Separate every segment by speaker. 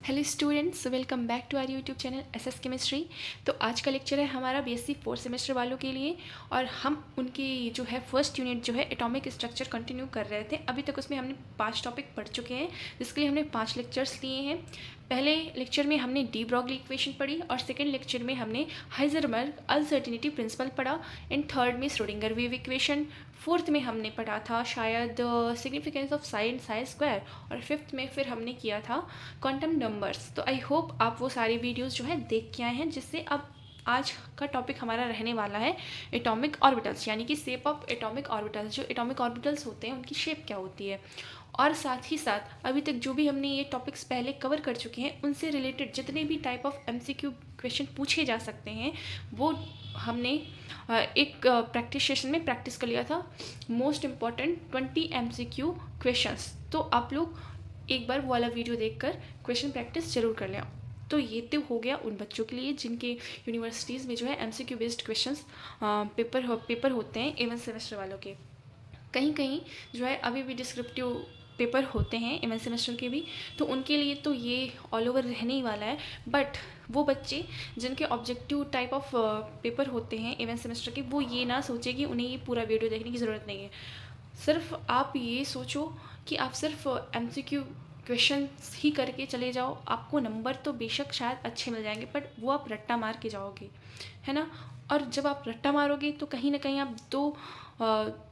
Speaker 1: Hello students, welcome back to our YouTube channel SS chemistry. तो आज का lecture है हमारा बीएससी फोर्थ सेमेस्टर वालों के लिए और हम उनकी जो है फर्स्ट यूनिट जो है एटॉमिक स्ट्रक्चर कंटिन्यू कर रहे थे। अभी तक उसमें हमने 5 टॉपिक पढ़ चुके हैं, जिसके लिए हमने 5 लेक्चर्स लिए हैं। पहले लेक्चर में हमने डी ब्रॉगली इक्वेशन पढ़ी और सेकेंड लेक्चर में हमने हाइजेनबर्ग अनसर्टेनिटी प्रिंसिपल पढ़ा। इन थर्ड में श्रोडिंगर वेव इक्वेशन, फोर्थ में हमने पढ़ा था शायद significance of sine Sai square और फिफ्थ में फिर हमने किया था क्वांटम नंबर्स। तो आई होप आप वो सारी वीडियोस जो है देख के आए हैं, जिससे अब आज का टॉपिक हमारा रहने वाला है एटॉमिक ऑर्बिटल्स, यानी कि शेप ऑफ एटॉमिक ऑर्बिटल्स। जो एटॉमिक ऑर्बिटल्स होते हैं उनकी शेप क्या होती है, और साथ ही साथ अभी तक जो भी हमने ये टॉपिक्स पहले कवर कर चुके हैं उनसे रिलेटेड जितने भी टाइप ऑफ एमसीक्यू क्वेश्चन पूछे जा सकते हैं वो हमने एक प्रैक्टिस सेशन में प्रैक्टिस कर लिया था। Most important 20 MCQ questions. तो आप लोग एक बार वो वाला वीडियो देखकर क्वेश्चन प्रैक्टिस जरूर कर लें। तो ये तो हो गया उन बच्चों के लिए जिनके यूनिवर्सिटीज़ में जो है एमसीक्यू बेस्ड क्वेश्चंस पेपर होते हैं एवन सेमेस्टर वालों के। कहीं कहीं जो है अभी भी डिस्क्रिप्टिव पेपर होते हैं एवन सेमेस्टर के भी, तो उनके लिए तो ये ऑल ओवर रहने ही वाला है। बट वो बच्चे जिनके ऑब्जेक्टिव टाइप ऑफ पेपर होते हैं एवन सेमेस्टर के, वो ये ना सोचे कि उन्हें ये पूरा वीडियो देखने की ज़रूरत नहीं है। सिर्फ आप ये सोचो कि आप सिर्फ एमसीक्यू क्वेश्चन ही करके चले जाओ, आपको नंबर तो बेशक शायद अच्छे मिल जाएंगे, बट वो आप रट्टा मार के जाओगे, है ना। और जब आप रट्टा मारोगे तो कहीं ना कहीं आप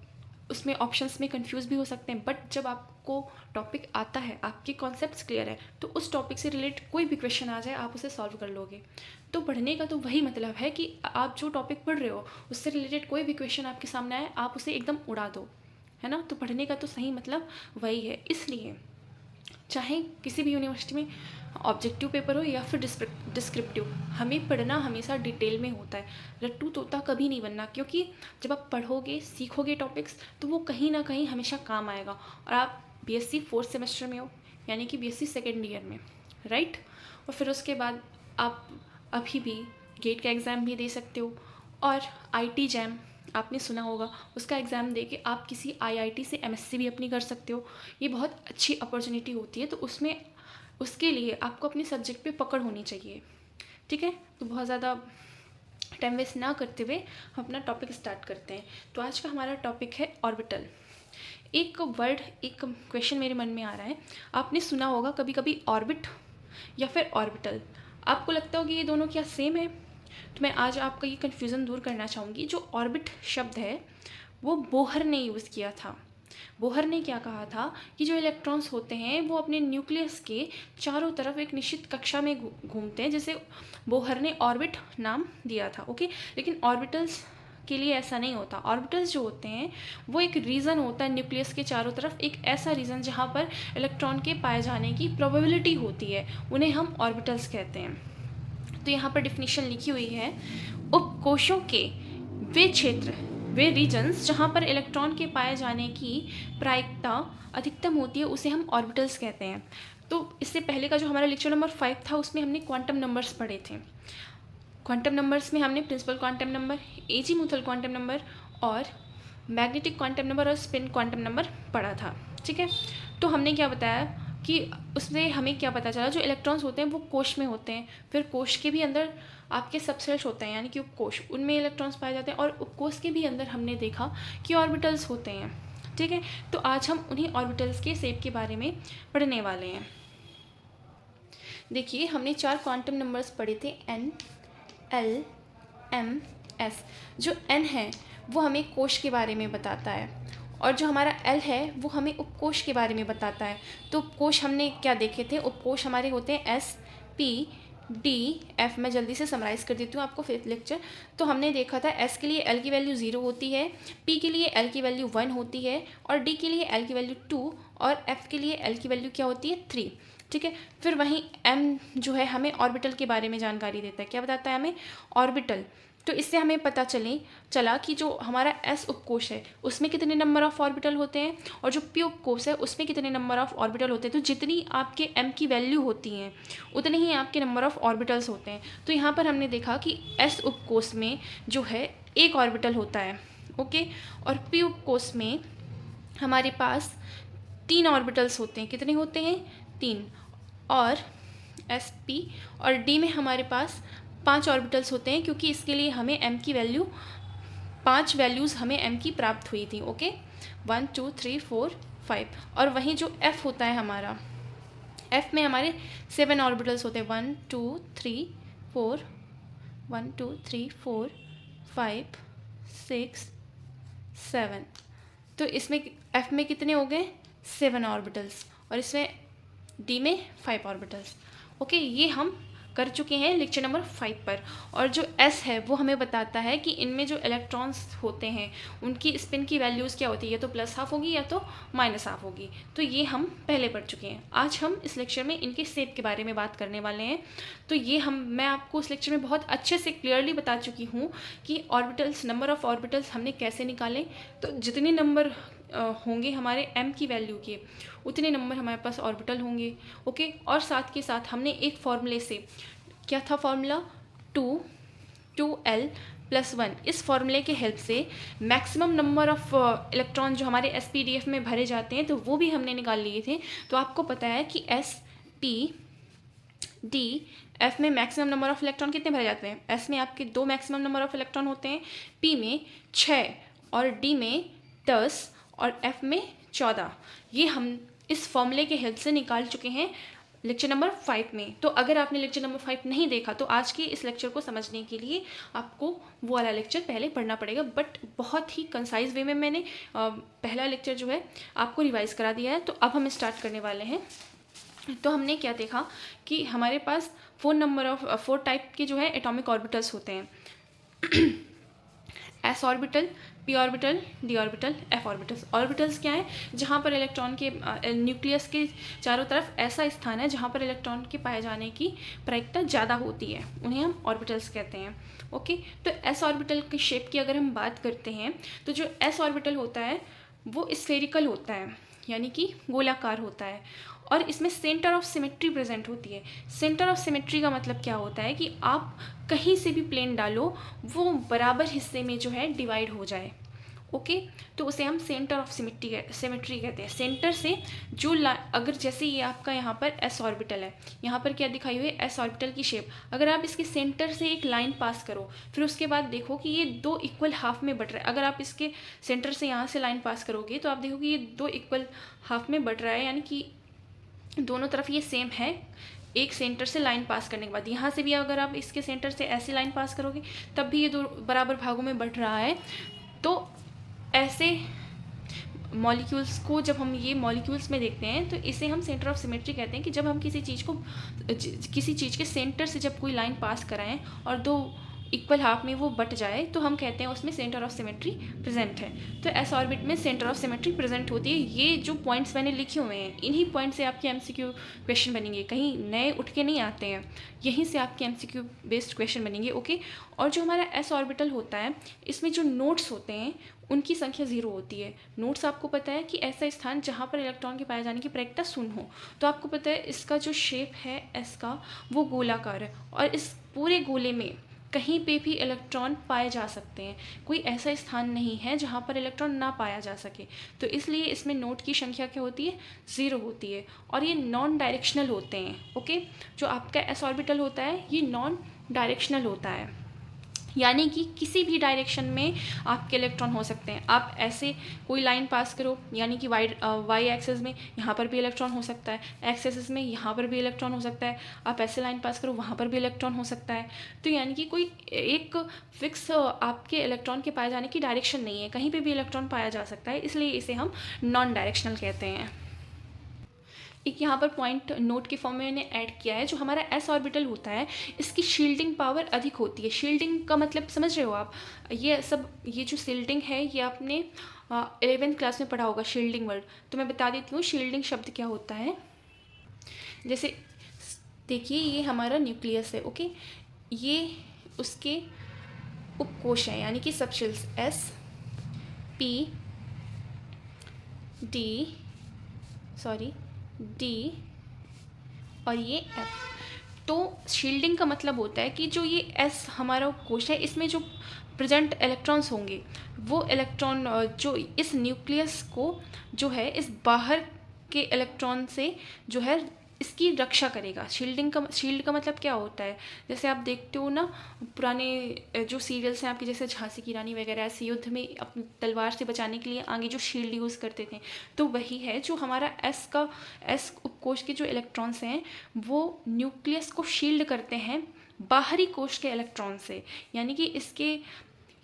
Speaker 1: उसमें ऑप्शंस में कंफ्यूज भी हो सकते हैं। बट जब आपको टॉपिक आता है, आपके कॉन्सेप्ट्स क्लियर है, तो उस टॉपिक से रिलेटेड कोई भी क्वेश्चन आ जाए आप उसे सॉल्व कर लोगे। तो पढ़ने का तो वही मतलब है कि आप जो टॉपिक पढ़ रहे हो उससे रिलेटेड कोई भी क्वेश्चन आपके सामने आए आप उसे एकदम उड़ा दो, है ना। तो पढ़ने का तो सही मतलब वही है। इसलिए चाहे किसी भी यूनिवर्सिटी में ऑब्जेक्टिव पेपर हो या फिर डिस्क्रिप्टिव, हमें पढ़ना हमेशा डिटेल में होता है। रट्टू तोता कभी नहीं बनना, क्योंकि जब आप पढ़ोगे सीखोगे टॉपिक्स तो वो कहीं ना कहीं हमेशा काम आएगा। और आप बीएससी फोर्थ सेमेस्टर में हो, यानी कि बीएससी सेकेंड ईयर में, राइट। और फिर उसके बाद आप अभी भी गेट का एग्ज़ाम भी दे सकते हो, और आईटी जैम आपने सुना होगा, उसका एग्ज़ाम दे के आप किसी आईआईटी से एमएससी भी अपनी कर सकते हो। ये बहुत अच्छी अपॉर्चुनिटी होती है। तो उसमें उसके लिए आपको अपने सब्जेक्ट पे पकड़ होनी चाहिए, ठीक है। तो बहुत ज़्यादा टाइम वेस्ट ना करते हुए हम अपना टॉपिक स्टार्ट करते हैं। तो आज का हमारा टॉपिक है ऑर्बिटल। एक क्वेश्चन मेरे मन में आ रहा है, आपने सुना होगा कभी कभी ऑर्बिट या फिर ऑर्बिटल। आपको लगता होगा ये दोनों क्या सेम है? तो मैं आज आपका ये कन्फ्यूज़न दूर करना चाहूँगी। जो ऑर्बिट शब्द है वो बोहर ने यूज़ किया था। बोहर ने क्या कहा था कि जो इलेक्ट्रॉन्स होते हैं वो अपने न्यूक्लियस के चारों तरफ एक निश्चित कक्षा में घूमते हैं, जिसे बोहर ने ऑर्बिट नाम दिया था। ओके, लेकिन ऑर्बिटल्स के लिए ऐसा नहीं होता। ऑर्बिटल्स जो होते हैं वो एक रीजन होता है न्यूक्लियस के चारों तरफ, एक ऐसा रीजन जहाँ पर इलेक्ट्रॉन के पाए जाने की प्रोबेबिलिटी होती है, उन्हें हम ऑर्बिटल्स कहते हैं। तो यहाँ पर डिफिनीशन लिखी हुई है, उपकोशों के वे क्षेत्र, वे रीजन्स जहाँ पर इलेक्ट्रॉन के पाए जाने की प्रायिकता अधिकतम होती है, उसे हम ऑर्बिटल्स कहते हैं। तो इससे पहले का जो हमारा लेक्चर नंबर 5 था उसमें हमने क्वांटम नंबर्स पढ़े थे। क्वांटम नंबर्स में हमने principal quantum number, azimuthal quantum number और मैग्नेटिक क्वांटम नंबर और स्पिन क्वांटम नंबर पढ़ा था, ठीक है। तो हमने क्या बताया कि उसमें हमें क्या पता चला, जो इलेक्ट्रॉन्स होते हैं वो कोश में होते हैं, फिर कोश के भी अंदर आपके सबसेल्स होते हैं यानी कि उपकोश, उनमें इलेक्ट्रॉन्स पाए जाते हैं, और उपकोश के भी अंदर हमने देखा कि ऑर्बिटल्स होते हैं, ठीक है। तो आज हम उन्हीं ऑर्बिटल्स के शेप के बारे में पढ़ने वाले हैं। देखिए, हमने 4 क्वांटम नंबर्स पढ़े थे, एन, एल, एम, एस। जो एन है वो हमें कोश के बारे में बताता है, और जो हमारा एल है वो हमें उपकोश के बारे में बताता है। तो उपकोश हमने क्या देखे थे, उपकोश हमारे होते हैं एस, पी, डी, एफ। मैं जल्दी से समराइज़ कर देती हूँ आपको फिफ्थ लेक्चर। तो हमने देखा था एस के लिए एल की वैल्यू 0 होती है, पी के लिए एल की वैल्यू 1 होती है, और डी के लिए एल की वैल्यू 2, और एफ के लिए एल की वैल्यू क्या होती है 3, ठीक है। फिर वहीं एम जो है हमें ऑर्बिटल के बारे में जानकारी देता है। क्या बताता है हमें? ऑर्बिटल। तो इससे हमें पता चला कि जो हमारा एस उपकोश है उसमें कितने नंबर ऑफ ऑर्बिटल होते हैं, और जो पी उपकोश है उसमें कितने नंबर ऑफ ऑर्बिटल होते हैं। तो जितनी आपके एम की वैल्यू होती हैं उतने ही आपके नंबर ऑफ ऑर्बिटल्स होते हैं। तो यहाँ पर हमने देखा कि एस उपकोश में जो है एक ऑर्बिटल होता है, ओके, और पी उपकोश में हमारे पास 3 ऑर्बिटल्स होते हैं। कितने होते हैं? 3। और sp, और d में हमारे पास 5 ऑर्बिटल्स होते हैं, क्योंकि इसके लिए हमें m की वैल्यू 5 वैल्यूज़ हमें m की प्राप्त हुई थी। ओके, 1 2 3 4 5। और वहीं जो f होता है हमारा, f में हमारे 7 ऑर्बिटल्स होते हैं, 1 2 3 4, 1 2 3 4 5 6 7। तो इसमें f में कितने हो गए, 7 ऑर्बिटल्स, और इसमें d में 5 ऑर्बिटल्स। ओके, ये हम कर चुके हैं लेक्चर नंबर 5 पर। और जो s है वो हमें बताता है कि इनमें जो इलेक्ट्रॉन्स होते हैं उनकी स्पिन की वैल्यूज़ क्या होती है, या तो +½ होगी या तो -½ होगी। तो ये हम पहले पढ़ चुके हैं। आज हम इस लेक्चर में इनके शेप के बारे में बात करने वाले हैं। तो ये मैं आपको इस लेक्चर में बहुत अच्छे से क्लियरली बता चुकी हूँ कि ऑर्बिटल्स, नंबर ऑफ़ ऑर्बिटल्स हमने कैसे निकाले। तो जितने नंबर होंगे हमारे m की वैल्यू के, उतने नंबर हमारे पास ऑर्बिटल होंगे। ओके, और साथ के साथ हमने एक फॉर्मूले से, क्या था फॉर्मूला, 2l+1, इस फॉर्मूले के हेल्प से मैक्सिमम नंबर ऑफ इलेक्ट्रॉन जो हमारे SPDF में भरे जाते हैं तो वो भी हमने निकाल लिए थे। तो आपको पता है कि SPDF में मैक्सिमम नंबर ऑफ इलेक्ट्रॉन कितने भरे जाते हैं। S में आपके 2 मैक्सिमम नंबर ऑफ इलेक्ट्रॉन होते हैं, P में 6 और D में 10 और F में 14। ये हम इस फॉर्मूले के हेल्प से निकाल चुके हैं लेक्चर नंबर 5 में। तो अगर आपने लेक्चर नंबर 5 नहीं देखा तो आज के इस लेक्चर को समझने के लिए आपको वो वाला लेक्चर पहले पढ़ना पड़ेगा। बट बहुत ही कंसाइज वे में मैंने पहला लेक्चर जो है आपको रिवाइज करा दिया है। तो अब हम स्टार्ट करने वाले हैं। तो हमने क्या देखा कि हमारे पास 4 टाइप के जो है एटॉमिक ऑर्बिटल्स होते हैं, s orbital, p orbital, d orbital, f orbitals. Orbitals क्या है, जहाँ पर इलेक्ट्रॉन के न्यूक्लियस के चारों तरफ ऐसा स्थान है जहाँ पर इलेक्ट्रॉन के पाए जाने की प्रायिकता ज़्यादा होती है, उन्हें हम ऑर्बिटल्स कहते हैं। ओके, तो s ऑर्बिटल की शेप की अगर हम बात करते हैं तो जो s ऑर्बिटल होता है वो स्फेरिकल होता है, यानी कि गोलाकार होता है, और इसमें सेंटर ऑफ सिमेट्री प्रेजेंट होती है। सेंटर ऑफ सिमेट्री का मतलब क्या होता है कि आप कहीं से भी प्लेन डालो वो बराबर हिस्से में जो है डिवाइड हो जाए। ओके, तो उसे हम सेंटर ऑफ सिमेट्री कहते हैं। सेंटर से जो अगर जैसे ये आपका यहाँ पर s ऑर्बिटल है, यहाँ पर क्या दिखाई हुई है, s ऑर्बिटल की शेप। अगर आप इसके सेंटर से एक लाइन पास करो, फिर उसके बाद देखो कि ये 2 इक्वल हाफ में बट रहा है। अगर आप इसके सेंटर से यहाँ से लाइन पास करोगे तो आप देखोगे ये 2 इक्वल हाफ में बट रहा है, यानी कि दोनों तरफ ये सेम है। एक सेंटर से लाइन पास करने के बाद यहाँ से भी अगर आप इसके सेंटर से ऐसी लाइन पास करोगे तब भी ये 2 बराबर भागों में बट रहा है। तो ऐसे मॉलिक्यूल्स को जब हम ये मॉलिक्यूल्स में देखते हैं तो इसे हम सेंटर ऑफ सिमेट्री कहते हैं, कि जब हम किसी चीज़ के सेंटर से जब कोई लाइन पास कराएं और 2 इक्वल हाफ में वो बट जाए तो हम कहते हैं उसमें सेंटर ऑफ सिमेट्री प्रेजेंट है। तो एस ऑर्बिट में सेंटर ऑफ सिमेट्री प्रेजेंट होती है। ये जो पॉइंट्स मैंने लिखे हुए हैं इन्हीं पॉइंट से आपके MCQ क्वेश्चन बनेंगे, कहीं नए उठ के नहीं आते हैं, यहीं से आपके MCQ बेस्ड क्वेश्चन बनेंगे। ओके, और जो हमारा एस ऑर्बिटल होता है इसमें जो नोड्स होते हैं उनकी संख्या 0 होती है। नोड्स आपको पता है कि ऐसा स्थान जहाँ पर इलेक्ट्रॉन के पाए जाने की प्रायिकता 0 हो। तो आपको पता है इसका जो शेप है एस का वो गोलाकार है, और इस पूरे गोले में कहीं पे भी इलेक्ट्रॉन पाए जा सकते हैं। कोई ऐसा स्थान नहीं है जहाँ पर इलेक्ट्रॉन ना पाया जा सके। तो इसलिए इसमें नोड की संख्या क्या होती है, 0 होती है, और ये नॉन डायरेक्शनल होते हैं। ओके, जो आपका एस ऑर्बिटल होता है ये नॉन डायरेक्शनल होता है, यानी कि किसी भी डायरेक्शन में आपके इलेक्ट्रॉन हो सकते हैं। आप ऐसे कोई लाइन पास करो, यानी कि वाई एक्सिस में यहाँ पर भी इलेक्ट्रॉन हो सकता है, एक्स एक्सिस में यहाँ पर भी इलेक्ट्रॉन हो सकता है। आप ऐसे लाइन पास करो वहाँ पर भी इलेक्ट्रॉन हो सकता है। तो यानी कि कोई एक फिक्स आपके इलेक्ट्रॉन के पाए जाने की डायरेक्शन नहीं है, कहीं पर भी इलेक्ट्रॉन पाया जा सकता है, इसलिए इसे हम नॉन डायरेक्शनल कहते हैं। एक यहाँ पर पॉइंट नोट के फॉर्म में मैंने ऐड किया है, जो हमारा एस ऑर्बिटल होता है इसकी शील्डिंग पावर अधिक होती है। शील्डिंग का मतलब समझ रहे हो आप, ये जो शील्डिंग है ये आपने 11th क्लास में पढ़ा होगा, शील्डिंग वर्ड। तो मैं बता देती हूँ शील्डिंग शब्द क्या होता है। जैसे देखिए ये हमारा न्यूक्लियस है, ओके, ये उसके उपकोश हैं, यानी कि सबशेल्स S P D और ये F। तो शील्डिंग का मतलब होता है कि जो ये S हमारा कोश है इसमें जो प्रेजेंट इलेक्ट्रॉन्स होंगे वो इलेक्ट्रॉन जो इस न्यूक्लियस को जो है इस बाहर के इलेक्ट्रॉन से जो है इसकी रक्षा करेगा। शील्ड का मतलब क्या होता है, जैसे आप देखते हो ना पुराने जो सीरियल्स हैं आपके, जैसे झांसी की रानी वगैरह, ऐसे युद्ध में अपनी तलवार से बचाने के लिए आगे जो शील्ड यूज़ करते थे, तो वही है जो हमारा एस उपकोष के जो इलेक्ट्रॉन्स हैं वो न्यूक्लियस को शील्ड करते हैं बाहरी कोश के इलेक्ट्रॉन से। यानी कि इसके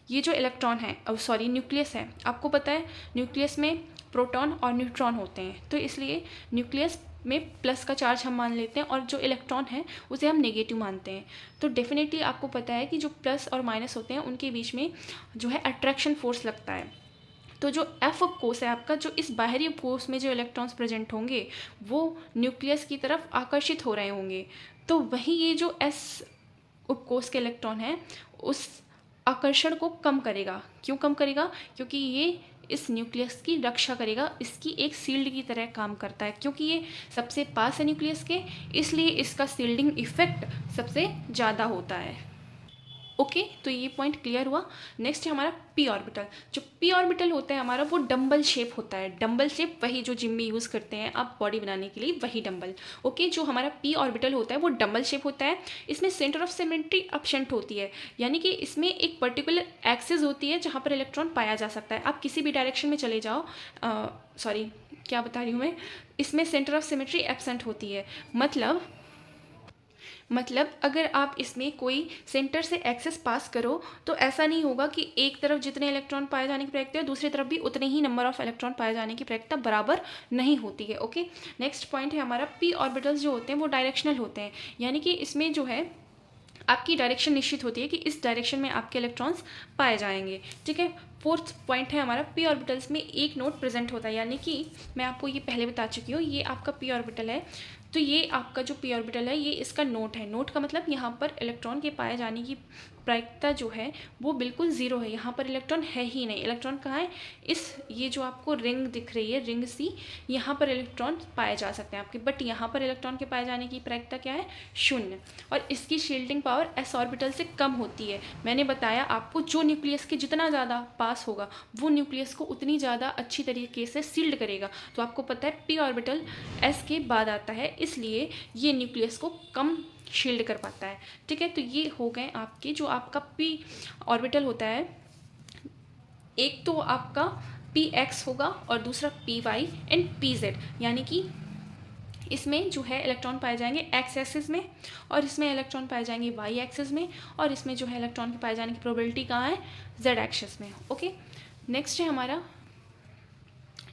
Speaker 1: ये जो इलेक्ट्रॉन है, न्यूक्लियस है, आपको पता है न्यूक्लियस में प्रोटॉन और न्यूट्रॉन होते हैं, तो इसलिए न्यूक्लियस में प्लस का चार्ज हम मान लेते हैं और जो इलेक्ट्रॉन है उसे हम नेगेटिव मानते हैं। तो डेफिनेटली आपको पता है कि जो प्लस और माइनस होते हैं उनके बीच में जो है अट्रैक्शन फोर्स लगता है। तो जो एफ उपकोष है आपका, जो इस बाहरी उपकोष में जो इलेक्ट्रॉन्स प्रेजेंट होंगे वो न्यूक्लियस की तरफ आकर्षित हो रहे होंगे, तो वहीं ये जो एस उपकोष के इलेक्ट्रॉन है उस आकर्षण को कम करेगा। क्यों कम करेगा? क्योंकि ये इस न्यूक्लियस की रक्षा करेगा, इसकी एक सील्ड की तरह काम करता है। क्योंकि ये सबसे पास है न्यूक्लियस के, इसलिए इसका सील्डिंग इफेक्ट सबसे ज़्यादा होता है। ओके, तो ये पॉइंट क्लियर हुआ। नेक्स्ट है हमारा पी ऑर्बिटल। जो पी ऑर्बिटल होता है हमारा वो डंबल शेप होता है। डंबल शेप वही जो जिम में यूज़ करते हैं आप बॉडी बनाने के लिए, वही डंबल। ओके, जो हमारा पी ऑर्बिटल होता है वो डंबल शेप होता है। इसमें सेंटर ऑफ सिमेट्री एब्सेंट होती है, यानी कि इसमें एक पर्टिकुलर एक्सिस होती है जहाँ पर इलेक्ट्रॉन पाया जा सकता है। आप किसी भी डायरेक्शन में चले जाओ, क्या बता रही हूँ मैं, इसमें सेंटर ऑफ सिमेट्री एब्सेंट होती है। मतलब अगर आप इसमें कोई सेंटर से एक्सेस पास करो तो ऐसा नहीं होगा कि एक तरफ जितने इलेक्ट्रॉन पाए जाने की प्रवृत्ति है दूसरी तरफ भी उतने ही नंबर ऑफ इलेक्ट्रॉन पाए जाने की प्रवृत्ति बराबर नहीं होती है। ओके, नेक्स्ट पॉइंट है हमारा पी ऑर्बिटल्स जो होते हैं वो डायरेक्शनल होते हैं, यानी कि इसमें जो है आपकी डायरेक्शन निश्चित होती है कि इस डायरेक्शन में आपके इलेक्ट्रॉन्स पाए जाएंगे। ठीक है, फोर्थ पॉइंट है हमारा पी ऑर्बिटल्स में एक नोड प्रेजेंट होता है, यानी कि मैं आपको ये पहले बता चुकी हूँ, ये आपका पी ऑर्बिटल है, तो ये आपका जो पी ऑर्बिटल है ये इसका नोट है। नोट का मतलब यहाँ पर इलेक्ट्रॉन के पाए जाने की प्रायिकता जो है वो बिल्कुल ज़ीरो है, यहाँ पर इलेक्ट्रॉन है ही नहीं। इलेक्ट्रॉन कहाँ है? ये जो आपको रिंग दिख रही है, रिंग सी, यहाँ पर इलेक्ट्रॉन पाए जा सकते हैं आपके, बट यहाँ पर इलेक्ट्रॉन के पाए जाने की प्रायिकता क्या है? 0। और इसकी शील्डिंग पावर एस ऑर्बिटल से कम होती है। मैंने बताया आपको जो न्यूक्लियस के जितना ज़्यादा पास होगा वो न्यूक्लियस को उतनी ज़्यादा अच्छी तरीके से सील्ड करेगा। तो आपको पता है पी ऑर्बिटल एस के बाद आता है, इसलिए ये न्यूक्लियस को कम शील्ड कर पाता है। ठीक है, तो ये हो गए आपके जो आपका पी ऑर्बिटल होता है, एक तो आपका पी एक्स होगा और दूसरा P Y and P Z, यानी कि इसमें जो है इलेक्ट्रॉन पाए जाएंगे एक्स एक्सिस में और इसमें इलेक्ट्रॉन पाए जाएंगे वाई एक्सिस में, और इसमें जो है इलेक्ट्रॉन के पाए जाने की प्रोबेबिलिटी कहाँ है? जेड एक्सिस में। ओके, नेक्स्ट है हमारा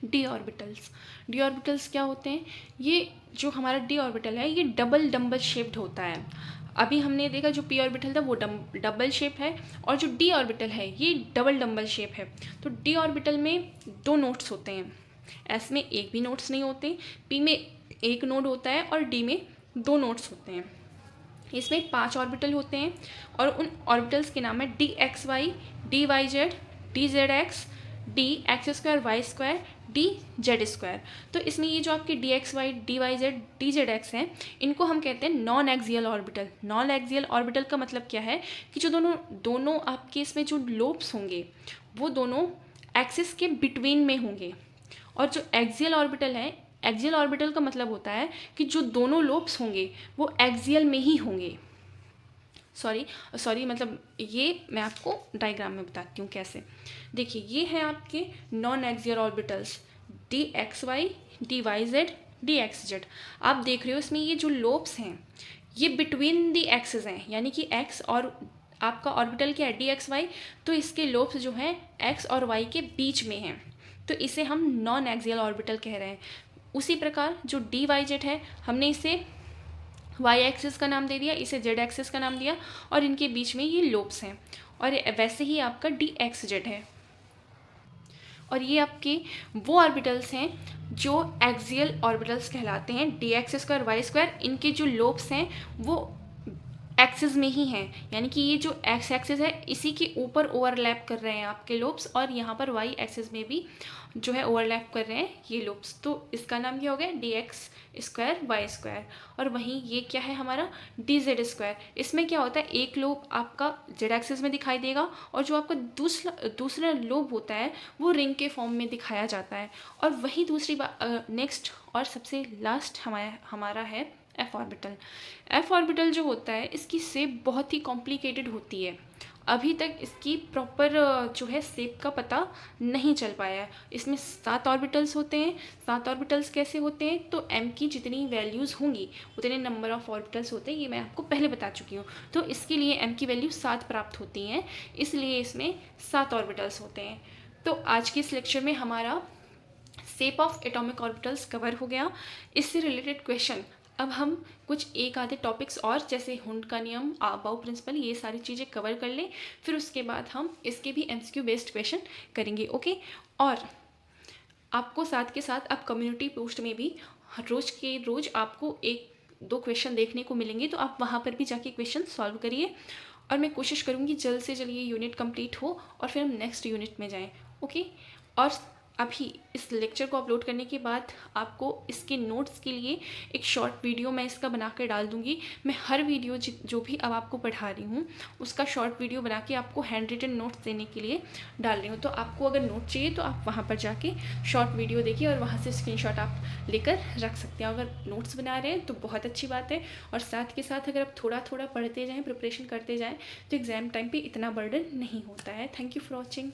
Speaker 1: डी ऑर्बिटल्स। डी ऑर्बिटल्स क्या होते हैं? ये जो हमारा डी ऑर्बिटल है ये डबल शेप्ड होता है। अभी हमने देखा जो पी ऑर्बिटल था वो डबल शेप है, और जो डी ऑर्बिटल है ये डबल शेप है। तो डी ऑर्बिटल में 2 नोड्स होते हैं, एस में एक भी नोड्स नहीं होते, पी में एक नोड होता है और डी में 2 नोड्स होते हैं। इसमें 5 ऑर्बिटल होते हैं और उन ऑर्बिटल्स के नाम है D X Y, D Y Z, D Z X, D X square Y square, D Z square. तो इसमें ये जो आपके D X Y, D Y Z, D Z X हैं, इनको हम कहते हैं non axial orbital. Non axial orbital का मतलब क्या है कि जो दोनों आपके इसमें जो लोब्स होंगे वो दोनों एक्सिस के बिटवीन में होंगे, और जो एक्सियल ऑर्बिटल है, एक्सियल ऑर्बिटल का मतलब होता है कि जो दोनों लोब्स होंगे वो एक्सियल में ही होंगे। मतलब ये मैं आपको डायग्राम में बताती हूँ कैसे। देखिए ये है आपके non axial orbitals, D X Y, D Y Z, D X Z. आप देख रहे हो इसमें ये जो लोब्स हैं ये बिटवीन दी एक्सिस हैं, यानी कि एक्स और आपका ऑर्बिटल क्या है? डी एक्स वाई, तो इसके लोब्स जो हैं एक्स और वाई के बीच में हैं, तो इसे हम नॉन एक्सियल ऑर्बिटल कह रहे हैं। उसी प्रकार जो डी वाई जेड है हमने इसे वाई एक्सिस का नाम दे दिया, इसे जेड एक्सिस का नाम दिया, और इनके बीच में ये लोब्स हैं। और वैसे ही आपका डी एक्स जेड है, और ये आपके वो ऑर्बिटल्स हैं जो एक्सियल ऑर्बिटल्स कहलाते हैं। D X square Y square, इनके जो लोब्स हैं वो एक्सिस में ही हैं, यानी कि ये जो एक्स एक्सिस है इसी के ऊपर ओवरलैप कर रहे हैं आपके लोब्स, और यहाँ पर वाई एक्सिस में भी जो है ओवरलैप कर रहे हैं ये लोब्स। तो इसका नाम क्या हो गया? D X square Y square. और वहीं ये क्या है हमारा? D Z square. इसमें क्या होता है, एक लोब आपका जेड एक्सिस में दिखाई देगा और जो आपका दूसरा लोब होता है वो रिंग के फॉर्म में दिखाया जाता है। और वही दूसरी बात नेक्स्ट और सबसे लास्ट हमारा है एफ ऑर्बिटल। एफ ऑर्बिटल जो होता है इसकी शेप बहुत ही कॉम्प्लिकेटेड होती है। अभी तक इसकी प्रॉपर जो है शेप का पता नहीं चल पाया है। इसमें 7 ऑर्बिटल्स होते हैं। 7 ऑर्बिटल्स कैसे होते हैं, तो m की जितनी वैल्यूज़ होंगी उतने नंबर ऑफ ऑर्बिटल्स होते हैं, ये मैं आपको पहले बता चुकी हूँ। तो इसके लिए m की वैल्यू 7 प्राप्त होती हैं, इसलिए इसमें 7 ऑर्बिटल्स होते हैं। तो आज के इस लेक्चर में हमारा shape of atomic orbitals cover हो गया। इससे रिलेटेड क्वेश्चन अब हम कुछ एक आधे टॉपिक्स और, जैसे हुंड का नियम, अबाउ प्रिंसिपल, ये सारी चीज़ें कवर कर लें, फिर उसके बाद हम इसके भी एमसीक्यू बेस्ड क्वेश्चन करेंगे। ओके, और आपको साथ के साथ अब कम्युनिटी पोस्ट में भी रोज़ के रोज़ आपको 1-2 क्वेश्चन देखने को मिलेंगे, तो आप वहाँ पर भी जाके क्वेश्चन सॉल्व करिए। और मैं कोशिश करूँगी जल्द से जल्द ये यूनिट कंप्लीट हो और फिर हम नेक्स्ट यूनिट में जाएँ। ओके, और अभी इस लेक्चर को अपलोड करने के बाद आपको इसके नोट्स के लिए एक शॉर्ट वीडियो मैं इसका बना कर डाल दूँगी। मैं हर वीडियो जो भी अब आपको पढ़ा रही हूँ उसका शॉर्ट वीडियो बना के आपको हैंड रिटन नोट्स देने के लिए डाल रही हूँ। तो आपको अगर नोट चाहिए तो आप वहाँ पर जाके शॉर्ट वीडियो देखिए और वहाँ से स्क्रीनशॉट आप लेकर रख सकते हैं। अगर नोट्स बना रहे हैं तो बहुत अच्छी बात है, और साथ के साथ अगर आप थोड़ा थोड़ा पढ़ते जाएँ, प्रिपरेशन करते जाएँ, तो एग्ज़ाम टाइम पर इतना बर्डन नहीं होता है। Thank you for watching.